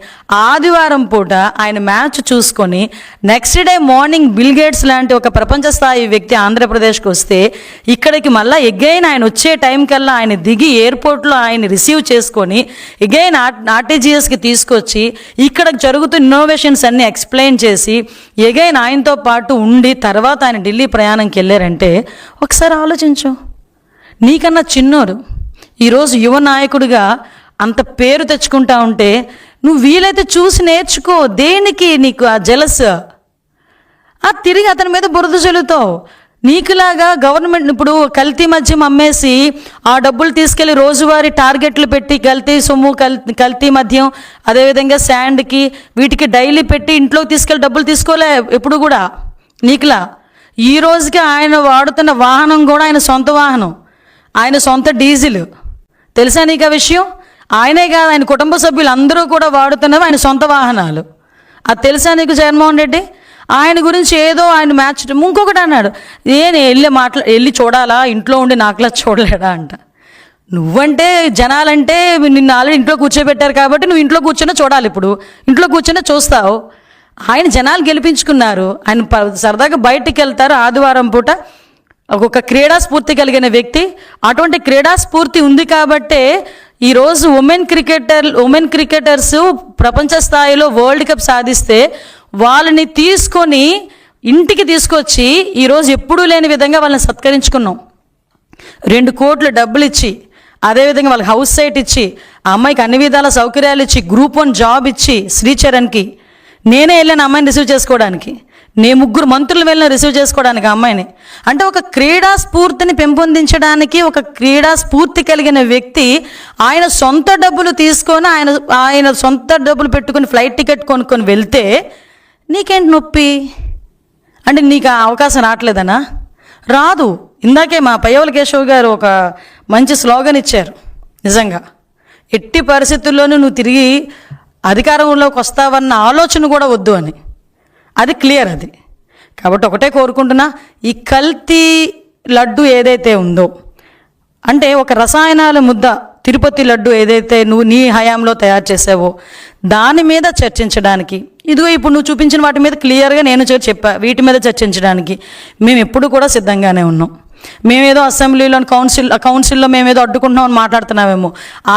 ఆదివారం పూట ఆయన మ్యాచ్ చూసుకొని, next day morning bill gates లాంటి ఒక ప్రపంచ స్థాయి వ్యక్తి ఆంధ్రప్రదేశ్కి వస్తే, ఇక్కడికి మళ్ళీ ఎగైన్ ఆయన వచ్చే టైం కల్లా ఆయన దిగి ఎయిర్పోర్ట్లో ఆయన రిసీవ్ చేసుకొని ఎగైన్ ఆర్టీజీఎస్కి తీసుకొచ్చి ఇక్కడ జరుగుతున్న ఇన్నోవేషన్స్ అన్నీ ఎక్స్ప్లెయిన్ చేసి ఎగైన్ ఆయనతో పాటు ఉండి తర్వాత ఆయన ఢిల్లీ ప్రయాణంకి వెళ్ళారంటే ఒకసారి ఆలోచించు. నీకన్నా చిన్నోరు ఈరోజు యువ నాయకుడిగా అంత పేరు తెచ్చుకుంటా ఉంటే నువ్వు వీలైతే చూసి నేర్చుకో. దేనికి నీకు ఆ జలస్? తిరిగి అతని మీద బురద చల్లుతావు. నీకులాగా గవర్నమెంట్ ఇప్పుడు కల్తీ మద్యం అమ్మేసి ఆ డబ్బులు తీసుకెళ్ళి రోజువారీ టార్గెట్లు పెట్టి కల్తీ సొమ్ము, కల్తీ మద్యం, అదేవిధంగా శాండ్కి వీటికి డైలీ పెట్టి ఇంట్లోకి తీసుకెళ్ళి డబ్బులు తీసుకోలే ఎప్పుడు కూడా నీకులా. ఈ రోజుకి ఆయన వాడుతున్న వాహనం కూడా ఆయన సొంత వాహనం, ఆయన సొంత డీజిల్. తెలుసా నీకు ఆ విషయం? ఆయనే కాదు, ఆయన కుటుంబ సభ్యులు అందరూ కూడా వాడుతున్నవి ఆయన సొంత వాహనాలు. అది తెలుసా నీకు జగన్మోహన్ రెడ్డి? ఆయన గురించి ఏదో ఆయన మ్యాచ్ ఇంకొకటి అన్నాడు, నేను వెళ్ళి చూడాలా, ఇంట్లో ఉండి నాకులా చూడలేడా అంట. నువ్వంటే జనాలంటే నిన్ను ఆల్రెడీ ఇంట్లో కూర్చోబెట్టారు కాబట్టి నువ్వు ఇంట్లో కూర్చొని చూడాలి. ఇప్పుడు ఇంట్లో కూర్చొని చూస్తావు. ఆయన జనాలు గెలిపించుకున్నారు, ఆయన సరదాగా బయటికి వెళ్తారు ఆదివారం పూట. ఒక క్రీడా స్ఫూర్తి కలిగిన వ్యక్తి. అటువంటి క్రీడా స్ఫూర్తి ఉంది కాబట్టే ఈరోజు ఉమెన్ క్రికెటర్స్ ప్రపంచ స్థాయిలో వరల్డ్ కప్ సాధిస్తే వాళ్ళని తీసుకొని ఇంటికి తీసుకొచ్చి ఈరోజు ఎప్పుడూ లేని విధంగా వాళ్ళని సత్కరించుకున్నాం. 2 కోట్లు డబ్బులు ఇచ్చి, అదేవిధంగా వాళ్ళకి హౌస్ సైట్ ఇచ్చి, ఆ అమ్మాయికి అన్ని విధాల సౌకర్యాలు ఇచ్చి, గ్రూప్ 1 జాబ్ ఇచ్చి, శ్రీచరణ్కి నేనే వెళ్ళాను అమ్మాయిని రిసీవ్ చేసుకోవడానికి. 3 మంత్రులు వెళ్ళిన రిసీవ్ చేసుకోవడానికి అమ్మాయిని. అంటే ఒక క్రీడా స్ఫూర్తిని పెంపొందించడానికి ఒక క్రీడా స్ఫూర్తి కలిగిన వ్యక్తి ఆయన సొంత డబ్బులు తీసుకొని ఆయన సొంత డబ్బులు పెట్టుకొని ఫ్లైట్ టికెట్ కొనుక్కొని వెళ్తే నీకేంటి నొప్పి? అంటే నీకు ఆ అవకాశం రావట్లేదనా? రాదు. ఇందాకే మా పయ్యవల కేశవ్ గారు ఒక మంచి స్లోగన్ ఇచ్చారు. నిజంగా ఎట్టి పరిస్థితుల్లోనూ నువ్వు తిరిగి అధికారంలోకి వస్తావన్న ఆలోచన కూడా వద్దు అని. అది క్లియర్. అది కాబట్టి ఒకటే కోరుకుంటున్నా, ఈ కల్తీ లడ్డు ఏదైతే ఉందో, అంటే ఒక రసాయనాల ముద్ద తిరుపతి లడ్డు ఏదైతే నువ్వు నీ హయాంలో తయారు చేసావో దాని మీద చర్చించడానికి, ఇదిగో ఇప్పుడు నువ్వు చూపించిన వాటి మీద క్లియర్గా నేను చెప్పా, వీటి మీద చర్చించడానికి మేము ఎప్పుడు కూడా సిద్ధంగానే ఉన్నాం. మేమేదో అసెంబ్లీలో కౌన్సిల్లో మేమేదో అడ్డుకుంటున్నామని మాట్లాడుతున్నామేమో,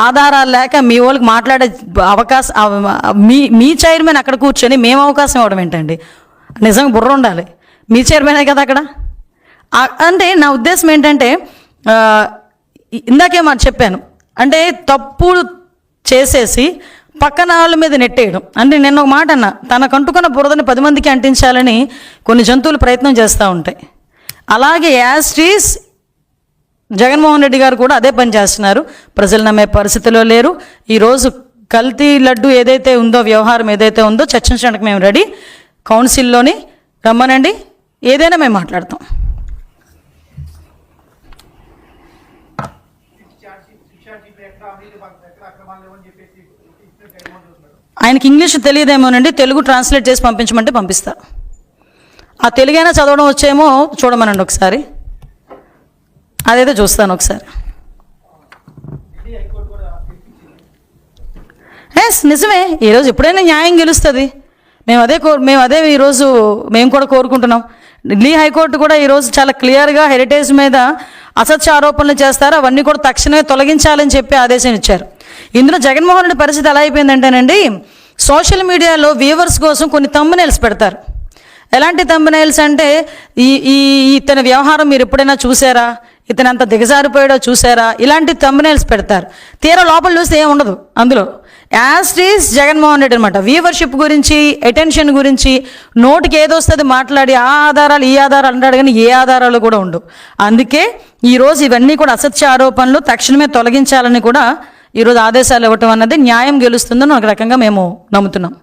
ఆధారాలు లేక మీ వాళ్ళకి మాట్లాడే అవకాశం, మీ చైర్మన్ అక్కడ కూర్చొని మేము అవకాశం ఇవ్వడం ఏంటండి? నిజంగా బుర్ర ఉండాలి. మీ చైర్మనే కదా అక్కడ. అంటే నా ఉద్దేశం ఏంటంటే, ఇందాకే మాట చెప్పాను, అంటే తప్పు చేసేసి పక్కన వాళ్ళ మీద నెట్టేయడం. అంటే నేను ఒక మాట అన్నా, తనకంటుకున్న బురదని 10 మందికి అంటించాలని కొన్ని జంతువులు ప్రయత్నం చేస్తూ ఉంటాయి. అలాగే యాస్టీస్ జగన్మోహన్ రెడ్డి గారు కూడా అదే పని చేస్తున్నారు. ప్రజలు నమ్మే పరిస్థితిలో లేరు. ఈరోజు కల్తీ లడ్డు ఏదైతే ఉందో, వ్యవహారం ఏదైతే ఉందో చర్చించడానికి మేము రెడీ. కౌన్సిల్లోని రమ్మనండి, ఏదైనా మేము మాట్లాడతాం. ఆయనకి ఇంగ్లీష్ తెలియదేమోనండి, తెలుగు ట్రాన్స్లేట్ చేసి పంపించమంటే పంపిస్తా. ఆ తెలుగైనా చదవడం వచ్చేమో చూడమనండి ఒకసారి, అదైతే చూస్తాను ఒకసారి. నిజమే. ఈరోజు ఎప్పుడైనా న్యాయం గెలుస్తుంది. మేము అదే ఈరోజు మేము కూడా కోరుకుంటున్నాం. ఢిల్లీ హైకోర్టు కూడా ఈరోజు చాలా క్లియర్గా హెరిటేజ్ మీద అసత్య ఆరోపణలు చేస్తారు, అవన్నీ కూడా తక్షణమే తొలగించాలని చెప్పి ఆదేశం ఇచ్చారు. ఇందులో జగన్మోహన్ రెడ్డి పరిస్థితి ఎలా అయిపోయిందంటేనండి, సోషల్ మీడియాలో వ్యూవర్స్ కోసం కొన్ని థంబ్నెయిల్స్ పెడతారు. ఎలాంటి థంబ్నెయిల్స్ అంటే, ఇతని వ్యవహారం మీరు ఎప్పుడైనా చూసారా, ఇతను అంత దిగజారిపోయాడో చూసారా, ఇలాంటి థంబ్నెయిల్స్ పెడతారు. తీరా లోపల చూస్తే ఏం ఉండదు అందులో. యాజ్ ఈజ్ జగన్మోహన్ రెడ్డి అనమాట. వ్యూవర్షిప్ గురించి, అటెన్షన్ గురించి నోటికి ఏదొస్తుంది మాట్లాడి ఆ ఆధారాలు ఈ ఆధారాలు అంటాడు, కానీ ఏ ఆధారాలు కూడా ఉండవు. అందుకే ఈరోజు ఇవన్నీ కూడా అసత్య ఆరోపణలు తక్షణమే తొలగించాలని కూడా ఈరోజు ఆదేశాలు ఇవ్వటం అన్నది న్యాయం గెలుస్తుందని ఒక రకంగా మేము నమ్ముతున్నాం.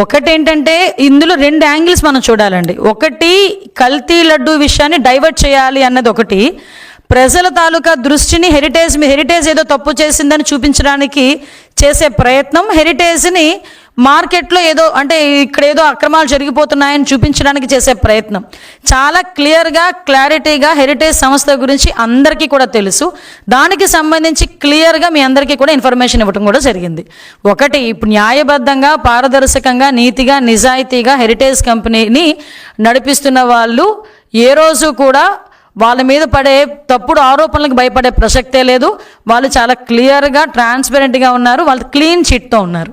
ఒకటేంటంటే ఇందులో 2 యాంగిల్స్ మనం చూడాలండి. ఒకటి, కల్తీ లడ్డు విషయాన్ని డైవర్ట్ చేయాలి అన్నది ఒకటి. ప్రజల తాలూకా దృష్టిని హెరిటేజ్ ఏదో తప్పు చేసిందని చూపించడానికి చేసే ప్రయత్నం, హెరిటేజ్ని మార్కెట్లో ఏదో అంటే ఇక్కడ ఏదో అక్రమాలు జరిగిపోతున్నాయని చూపించడానికి చేసే ప్రయత్నం. చాలా క్లారిటీగా హెరిటేజ్ సంస్థ గురించి అందరికీ కూడా తెలుసు. దానికి సంబంధించి క్లియర్గా మీ అందరికీ కూడా ఇన్ఫర్మేషన్ ఇవ్వడం కూడా జరిగింది. ఒకటి, ఇప్పుడు న్యాయబద్ధంగా, పారదర్శకంగా, నీతిగా, నిజాయితీగా హెరిటేజ్ కంపెనీని నడిపిస్తున్న వాళ్ళు ఏ రోజు కూడా వాళ్ళ మీద పడే తప్పుడు ఆరోపణలకు భయపడే ప్రసక్తే లేదు. వాళ్ళు చాలా క్లియర్గా, ట్రాన్స్పరెంట్గా ఉన్నారు. వాళ్ళు క్లీన్ చిట్తో ఉన్నారు.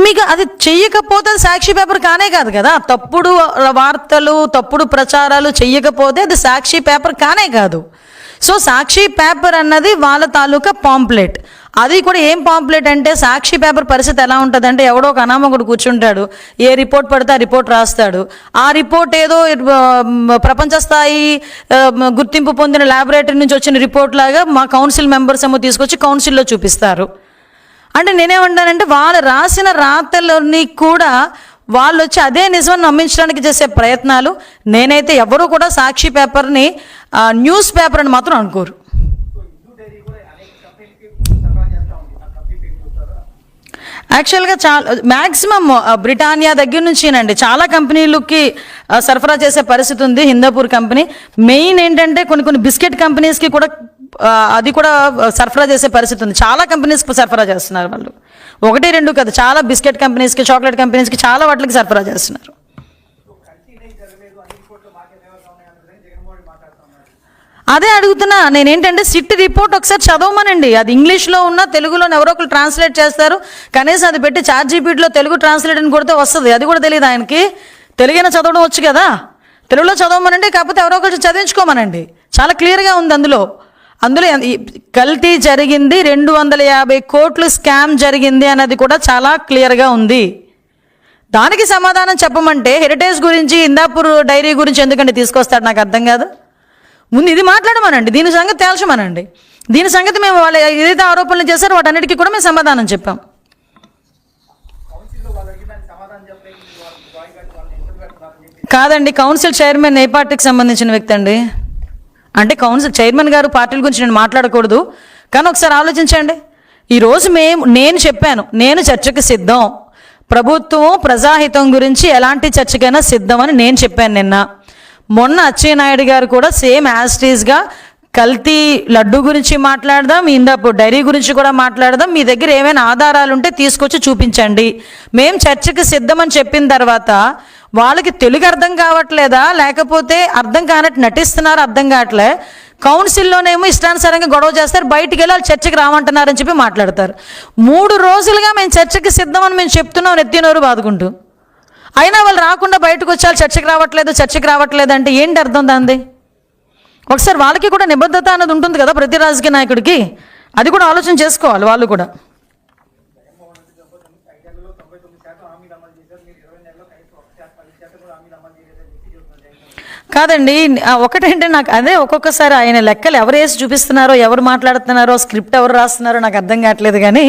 మీకు అది చెయ్యకపోతే సాక్షి పేపర్ కానే కాదు కదా. తప్పుడు వార్తలు, తప్పుడు ప్రచారాలు చెయ్యకపోతే అది సాక్షి పేపర్ కానే కాదు. సో సాక్షి పేపర్ అన్నది వాళ్ళ తాలూకా పాంప్లెట్. అది కూడా ఏం పాంప్లెట్ అంటే, సాక్షి పేపర్ పరిస్థితి ఎలా ఉంటుందంటే, ఎవడో ఒక అనామకుడు కూర్చుంటాడు, ఏ రిపోర్ట్ పడితే ఆ రిపోర్ట్ రాస్తాడు. ఆ రిపోర్ట్ ఏదో ప్రపంచ స్థాయి గుర్తింపు పొందిన ల్యాబొరేటరీ నుంచి వచ్చిన రిపోర్ట్ లాగా మా కౌన్సిల్ మెంబర్స్ ఏమో తీసుకొచ్చి కౌన్సిల్లో చూపిస్తారు. అంటే నేనేమంటానంటే, వాళ్ళు రాసిన రాతలని కూడా వాళ్ళు వచ్చి అదే నిజమని నమ్మించడానికి చేసే ప్రయత్నాలు. నేనైతే ఎవరు కూడా సాక్షి పేపర్ని న్యూస్ పేపర్ అని మాత్రం అనుకోరు. యాక్చువల్గా మ్యాక్సిమం బ్రిటానియా దగ్గర నుంచినండి చాలా కంపెనీలకి సరఫరా చేసే పరిస్థితి ఉంది. హిందాపూర్ కంపెనీ మెయిన్ ఏంటంటే కొన్ని బిస్కెట్ కంపెనీస్కి కూడా అది కూడా సరఫరా చేసే పరిస్థితి ఉంది. చాలా కంపెనీస్కి సరఫరా చేస్తున్నారు వాళ్ళు. 1-2 కాదు, చాలా బిస్కెట్ కంపెనీస్కి, చాక్లెట్ కంపెనీస్కి, చాలా వాటికి సరఫరా చేస్తున్నారు. అదే అడుగుతున్నా నేనేంటంటే, సిట్ రిపోర్ట్ ఒకసారి చదవమనండి. అది ఇంగ్లీష్లో ఉన్న, తెలుగులో ఎవరో ఒకరు ట్రాన్స్లేట్ చేస్తారు. కనీసం అది పెట్టి ChatGPTలో తెలుగు ట్రాన్స్లేట్ అని కొడితే వస్తుంది. అది కూడా తెలియదు ఆయనకి. తెలుగైనా చదవడం వచ్చు కదా, తెలుగులో చదవమనండి. కాకపోతే ఎవరో ఒకరు చదివించుకోమనండి. చాలా క్లియర్గా ఉంది అందులో కల్తీ జరిగింది, 250 కోట్లు స్కామ్ జరిగింది అన్నది కూడా చాలా క్లియర్గా ఉంది. దానికి సమాధానం చెప్పమంటే హెరిటేజ్ గురించి, హిందాపూర్ డైరీ గురించి ఎందుకంటే తీసుకొస్తాడు నాకు అర్థం కాదు. ముందు ఇది మాట్లాడమనండి, దీని సంగతి తేల్చమనండి. దీని సంగతి మేము వాళ్ళు ఏదైతే ఆరోపణలు చేశారో వాటన్నిటికీ కూడా మేము సమాధానం చెప్పాం. కాదండి, కౌన్సిల్ చైర్మన్ ఏ పార్టీకి సంబంధించిన వ్యక్తి అండి? అంటే కౌన్సిల్ చైర్మన్ గారు పార్టీల గురించి నేను మాట్లాడకూడదు, కానీ ఒకసారి ఆలోచించండి. ఈరోజు నేను చెప్పాను, నేను చర్చకు సిద్ధం, ప్రభుత్వం ప్రజాహితం గురించి ఎలాంటి చర్చకైనా సిద్ధం అని నేను చెప్పాను నిన్న. మొన్న అచ్చెన్నాయుడు గారు కూడా సేమ్ యాస్టీస్గా కల్తీ లడ్డు గురించి మాట్లాడదాం, హిందాపూర్ డైరీ గురించి కూడా మాట్లాడదాం, మీ దగ్గర ఏమైనా ఆధారాలు ఉంటే తీసుకొచ్చి చూపించండి, మేము చర్చకు సిద్ధమని చెప్పిన తర్వాత వాళ్ళకి తెలుగు అర్థం కావట్లేదా, లేకపోతే అర్థం కానట్టు నటిస్తున్నారు, అర్థం కావట్లే. కౌన్సిల్లోనేమో ఇష్టానుసారంగా గొడవ చేస్తారు, బయటికి వెళ్ళి వాళ్ళు చర్చకు రామంటున్నారని చెప్పి మాట్లాడతారు. 3 రోజులుగా మేము చర్చకి సిద్ధమని మేము చెప్తున్నాం నెత్తినోరు బాదుకుంటూ. అయినా వాళ్ళు రాకుండా బయటకు వచ్చి వాళ్ళు చర్చకు రావట్లేదు అంటే ఏంటి అర్థం దాంది? ఒకసారి వాళ్ళకి కూడా నిబద్ధత అన్నది ఉంటుంది కదా ప్రతి రాజకీయ నాయకుడికి, అది కూడా ఆలోచన చేసుకోవాలి వాళ్ళు కూడా. కాదండి, ఒకటంటే నాకు అదే ఒక్కొక్కసారి ఆయన లెక్కలు ఎవరు వేసి చూపిస్తున్నారో, ఎవరు మాట్లాడుతున్నారో, స్క్రిప్ట్ ఎవరు రాస్తున్నారో నాకు అర్థం కావట్లేదు. కానీ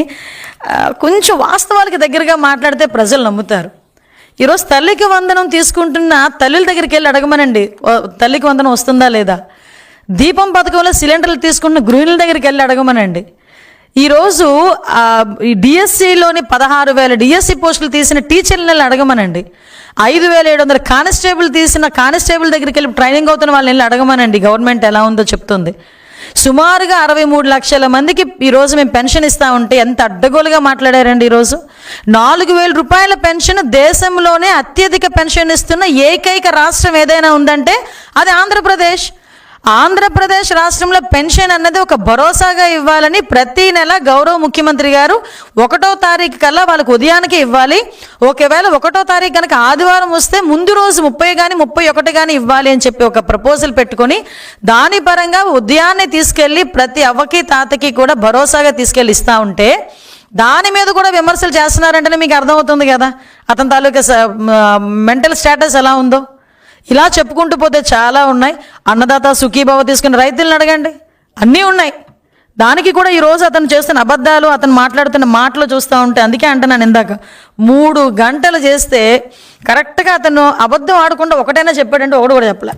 కొంచెం వాస్తవాలకి దగ్గరగా మాట్లాడితే ప్రజలు నమ్ముతారు. ఈరోజు తల్లికి వందనం తీసుకుంటున్న తల్లుల దగ్గరికి వెళ్ళి అడగమనండి, తల్లికి వందనం వస్తుందా లేదా. దీపం పథకంలో సిలిండర్లు తీసుకుంటున్న గృహిణుల దగ్గరికి వెళ్ళి అడగమనండి. ఈరోజు ఈ డిఎస్సిలోని 16,000 డిఎస్సి పోస్టులు తీసిన టీచర్లని అడగమనండి. 5,700 కానిస్టేబుల్ దగ్గరికి వెళ్ళి ట్రైనింగ్ అవుతున్న వాళ్ళని వెళ్ళి అడగమనండి. గవర్నమెంట్ ఎలా ఉందో చెప్తుంది. సుమారుగా 63 లక్షల మందికి ఈరోజు మేము పెన్షన్ ఇస్తా ఉంటే ఎంత అడ్డగోలుగా మాట్లాడారండి. ఈరోజు 4,000 రూపాయల పెన్షన్, దేశంలోనే అత్యధిక పెన్షన్ ఇస్తున్న ఏకైక రాష్ట్రం ఏదైనా ఉందంటే అది ఆంధ్రప్రదేశ్. ఆంధ్రప్రదేశ్ రాష్ట్రంలో పెన్షన్ అన్నది ఒక భరోసాగా ఇవ్వాలని ప్రతి నెల గౌరవ ముఖ్యమంత్రి గారు 1వ తారీఖు కల్లా వాళ్ళకి ఉదయానికి ఇవ్వాలి. ఒకవేళ 1వ తారీఖు కనుక ఆదివారం వస్తే ముందు రోజు 30 కానీ 31 కానీ ఇవ్వాలి అని చెప్పి ఒక ప్రపోజల్ పెట్టుకొని దాని పరంగా ఉదయాన్నే తీసుకెళ్ళి ప్రతి అవ్వకి తాతకి కూడా భరోసాగా తీసుకెళ్ళి ఇస్తూ ఉంటే దాని మీద కూడా విమర్శలు చేస్తున్నారంటేనే మీకు అర్థమవుతుంది కదా అతని తాలూకా మెంటల్ స్టేటస్ ఎలా ఉందో. ఇలా చెప్పుకుంటూ పోతే చాలా ఉన్నాయి. అన్నదాత సుఖీభావ తీసుకుని రైతులను అడగండి, అన్నీ ఉన్నాయి. దానికి కూడా ఈరోజు అతను చేస్తున్న అబద్ధాలు, అతను మాట్లాడుతున్న మాటలు చూస్తూ ఉంటే అందుకే అంటున్నాను ఇందాక 3 గంటలు చేస్తే కరెక్ట్గా అతను అబద్ధం ఆడకుండా ఒకటైనా చెప్పాడంటే ఒకటి కూడా చెప్పలే.